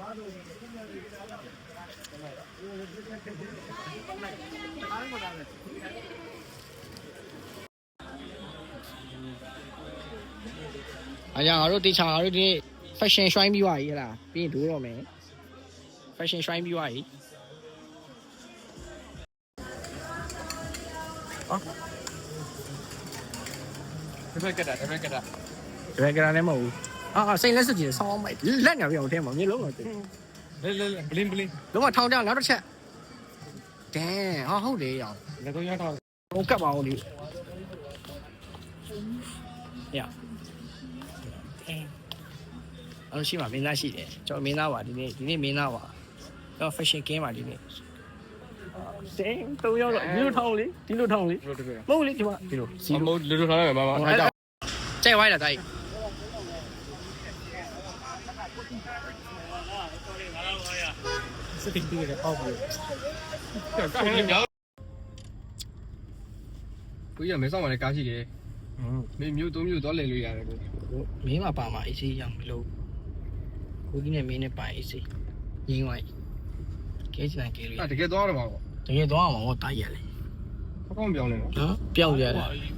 အရာငါတို့တေချာငါတို့ဒီ fashion ရွှိုင်းပြီးသွားပြီဟလားပြီးရင်ဒိုးတော့မယ် fashion ရွှိုင်းပြီးသွားပြီဒီဘက်ကတာဒီဘက်ကတာ ဒီဘက်ကလည်းမဟုတ်ဘူးစိတ်လက်စွပ်ကြီးဆောင်းမိုက်လက်ညောင်ပြောင်းထဲမှာမြေလုံးတော့တယ် လဲဘလင်းလုံးဝထောင်ကြနောက်တစ်ချက်ဒန်ဟုတ်တယ်ရောင် လက်တော့ရတော့ ဟိုကတ်ပါအောင်ဒီရအဲ့ရှိမှမင်းသားရှိတယ်ကျွန်တော်မင်းသားပါဒီနေ့မင်းသားပါတော့ fashion game ပါဒီနေ့စင်3ရောက်တော့ဒီလိုထောင်းလေဒီလိုထောင်းလေမဟုတ်လေဒီမှာဒီလိုစီလို လူလူထားလိုက်ပါမထားကြကျဲဝိုင်းလာတိုင်းစတင်ပြီးတော့အောက်ပြီးကိုကြီးကမဲဆောက်မှာလည်းကားရှိတယ်မင်းမျိုး3မျိုးတော့လဲလို့ရတယ်ကိုမင်းမပါမှာအေးစေးရမလို့ကိုကြီးနဲ့မင်းနဲ့ပါအေးစေးငင်းဝိုင်းကဲချင်ကဲလို့တကယ်သွားတော့မှာပေါ့တကယ်သွားအောင်ဟောတားရလေဘာကောင်းပြောင်းနေတော့နော်ပြောင်းရတယ်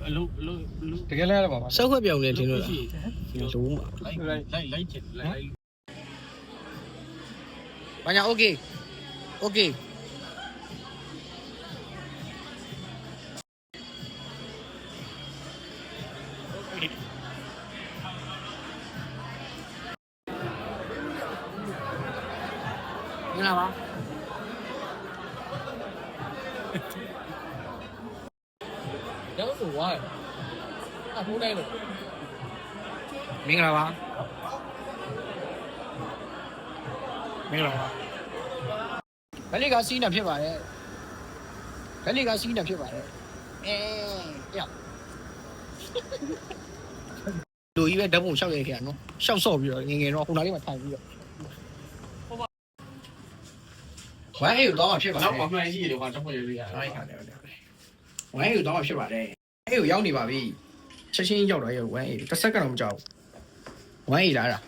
အလုတကယ်လဲရပါပါစောက်ခွက်ပြောင်းနေတယ်လို့လားလုံးမှာလိုက်ချင်လိုက်ဘာညာโอเคโอเคမင်္ဂလာပါတော့ဆိုဝါအဖိုးတိုင်းလို့မင်္ဂလာပါမင်္ဂလာပါဘယ်လေးကစီးနေဖြစ်ပါတယ်ဘယ်လေးကစီးနေဖြစ်ပါတယ်ရလူကြီးပဲဓာတ်ပုံလျှောက်ရခဲ့ရနော်လျှောက်ဆော့ပြီးတော့ငငယ်တော့ခုနလေးမှထိုင်ပြီးတော့ဝမ်းအေးကိုတော့ဖြစ်ပါတယ်နောက်မှမှန်ရှိတယ်ကွာတော့ပေါ်ရရဟုတ်ကဲ့ဝမ်းအေးကိုတော့ဖြစ်ပါတယ်အေးကိုရောက်နေပါပြီချက်ချင်းရောက်တော့ရဝမ်းအေးတစ်စက္ကန့်တော့မကြောက်ဝမ်းအေးလာတာ